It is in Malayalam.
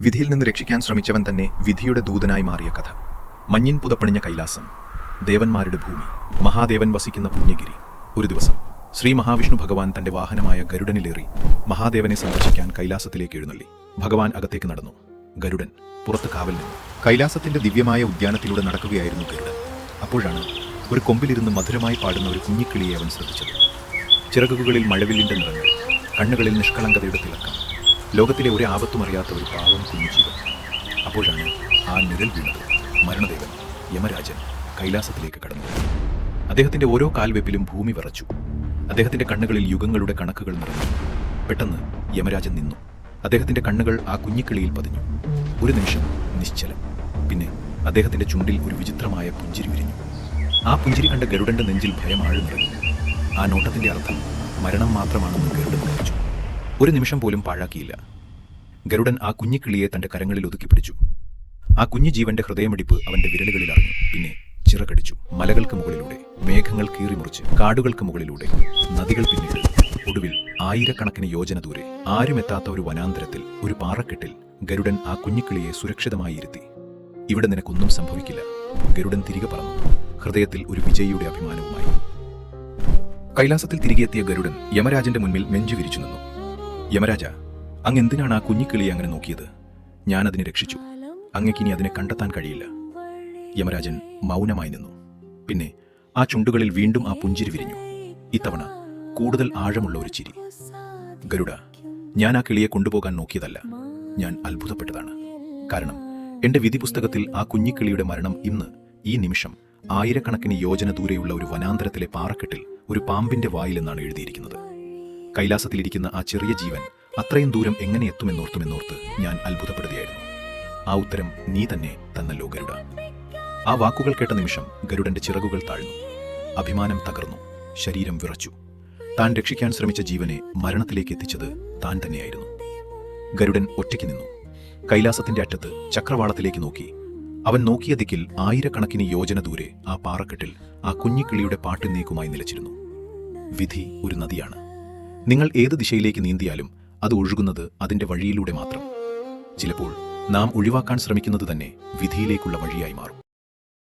വിധിയിൽ നിന്ന് രക്ഷിക്കാൻ ശ്രമിച്ചവൻ തന്നെ വിധിയുടെ ദൂതനായി മാറിയ കഥ. മഞ്ഞിൻ പുതപ്പണിഞ്ഞ കൈലാസം, ദേവന്മാരുടെ ഭൂമി, മഹാദേവൻ വസിക്കുന്ന പുണ്യഗിരി. ഒരു ദിവസം ശ്രീ മഹാവിഷ്ണു ഭഗവാൻ തന്റെ വാഹനമായ ഗരുഡനിലേറി മഹാദേവനെ സന്ദർശിക്കാൻ കൈലാസത്തിലേക്ക് എഴുന്നള്ളി. ഭഗവാൻ അകത്തേക്ക് നടന്നു. ഗരുഡൻ പുറത്ത് കാവൽ നിന്നു. കൈലാസത്തിന്റെ ദിവ്യമായ ഉദ്യാനത്തിലൂടെ നടക്കുകയായിരുന്നു ഗരുഡൻ. അപ്പോഴാണ് ഒരു കൊമ്പിലിരുന്ന് മധുരമായി പാടുന്ന ഒരു കുഞ്ഞിക്കിളിയെ അവൻ ശ്രദ്ധിച്ചത്. ചിറകുകളിൽ മഴവില്ലിന്റെ നിറങ്ങൾ, കണ്ണുകളിൽ നിഷ്കളങ്കതയുടെ തിളക്കം. ലോകത്തിലെ ഒരു ആപത്തും അറിയാത്ത ഒരു പാവം കുഞ്ഞുജീവൻ. അപ്പോഴാണ് ആ നിഴൽ വീണത്. മരണദേവൻ യമരാജൻ കൈലാസത്തിലേക്ക് കടന്നു. അദ്ദേഹത്തിന്റെ ഓരോ കാൽവെപ്പിലും ഭൂമി വിറച്ചു. അദ്ദേഹത്തിന്റെ കണ്ണുകളിൽ യുഗങ്ങളുടെ കണക്കുകൾ നിറഞ്ഞു. പെട്ടെന്ന് യമരാജൻ നിന്നു. അദ്ദേഹത്തിന്റെ കണ്ണുകൾ ആ കുഞ്ഞിക്കിളിയിൽ പതിഞ്ഞു. ഒരു നിമിഷം നിശ്ചലം. പിന്നെ അദ്ദേഹത്തിന്റെ ചുണ്ടിൽ ഒരു വിചിത്രമായ പുഞ്ചിരി വിരിഞ്ഞു. ആ പുഞ്ചിരി കണ്ട ഗരുഡന്റെ നെഞ്ചിൽ ഭയം ആഴ്ന്നിറങ്ങി. ആ നോട്ടത്തിന്റെ അർത്ഥം മരണം മാത്രമാണെന്ന് ഗരുഡൻ ധരിച്ചു. ഒരു നിമിഷം പോലും പാഴാക്കിയില്ല. ഗരുഡൻ ആ കുഞ്ഞിക്കിളിയെ തന്റെ കരങ്ങളിൽ ഒതുക്കിപ്പിടിച്ചു. ആ കുഞ്ഞു ജീവന്റെ ഹൃദയമിടിപ്പ് അവന്റെ വിരലുകളിൽ അറിഞ്ഞു. പിന്നെ ചിറകടിച്ചു. മലകൾക്ക് മുകളിലൂടെ, മേഘങ്ങൾ കീറിമുറിച്ച്, കാടുകൾക്ക് മുകളിലൂടെ, നദികൾ പിന്നീട്, ഒടുവിൽ ആയിരക്കണക്കിന് യോജന ദൂരെ, ആരുമെത്താത്ത ഒരു വനാന്തരത്തിൽ, ഒരു പാറക്കെട്ടിൽ ഗരുഡൻ ആ കുഞ്ഞിക്കിളിയെ സുരക്ഷിതമായി ഇരുത്തി. ഇവിടെ നിനക്കൊന്നും സംഭവിക്കില്ല, ഗരുഡൻ തിരികെ പറഞ്ഞു, ഹൃദയത്തിൽ ഒരു വിജയിയുടെ അഭിമാനവുമായി. കൈലാസത്തിൽ തിരികെ എത്തിയ ഗരുഡൻ യമരാജന്റെ മുൻപിൽ നെഞ്ചു വിരിച്ചു നിന്നു. യമരാജ, അങ്ങ് എന്തിനാണ് ആ കുഞ്ഞിക്കിളിയെ അങ്ങനെ നോക്കിയത്? ഞാനതിനെ രക്ഷിച്ചു. അങ്ങേക്കിനി അതിനെ കണ്ടെത്താൻ കഴിയില്ല. യമരാജൻ മൗനമായി നിന്നു. പിന്നെ ആ ചുണ്ടുകളിൽ വീണ്ടും ആ പുഞ്ചിരി വിരിഞ്ഞു. ഇത്തവണ കൂടുതൽ ആഴമുള്ള ഒരു ചിരി. ഗരുഡ, ഞാൻ ആ കിളിയെ കൊണ്ടുപോകാൻ നോക്കിയതല്ല, ഞാൻ അത്ഭുതപ്പെട്ടതാണ്. കാരണം എന്റെ വിധി പുസ്തകത്തിൽ ആ കുഞ്ഞിക്കിളിയുടെ മരണം ഇന്ന്, ഈ നിമിഷം, ആയിരക്കണക്കിന് യോജന ദൂരെയുള്ള ഒരു വനാന്തരത്തിലെ പാറക്കെട്ടിൽ ഒരു പാമ്പിന്റെ വായിലെന്നാണ് എഴുതിയിരിക്കുന്നത്. കൈലാസത്തിലിരിക്കുന്ന ആ ചെറിയ ജീവൻ അത്രയും ദൂരം എങ്ങനെ എത്തുമെന്നോർത്ത് ഞാൻ അത്ഭുതപ്പെടുകയായിരുന്നു. ആ ഉത്തരം നീ തന്നെ തന്നല്ലോ ഗരുഡ. ആ വാക്കുകൾ കേട്ട നിമിഷം ഗരുഡന്റെ ചിറകുകൾ താഴ്ന്നു. അഭിമാനം തകർന്നു. ശരീരം വിറച്ചു. താൻ രക്ഷിക്കാൻ ശ്രമിച്ച ജീവനെ മരണത്തിലേക്ക് എത്തിച്ചത് താൻ തന്നെയായിരുന്നു. ഗരുഡൻ ഒറ്റയ്ക്ക് നിന്നു. കൈലാസത്തിന്റെ അറ്റത്ത് ചക്രവാളത്തിലേക്ക് നോക്കി. അവൻ നോക്കിയ ദിക്കിൽ ആയിരക്കണക്കിന് യോജന ദൂരെ ആ പാറക്കെട്ടിൽ ആ കുഞ്ഞിക്കിളിയുടെ പാട്ടിന്നേക്കുമായി നിലച്ചിരുന്നു. വിധി ഒരു നദിയാണ്. നിങ്ങൾ ഏത് ദിശയിലേക്ക് നീന്തിയാലും അത് ഒഴുകുന്നത് അതിന്റെ വഴിയിലൂടെ മാത്രം. ചിലപ്പോൾ നാം ഒഴിവാക്കാൻ ശ്രമിക്കുന്നത് തന്നെ വിധിയിലേക്കുള്ള വഴിയായി മാറും.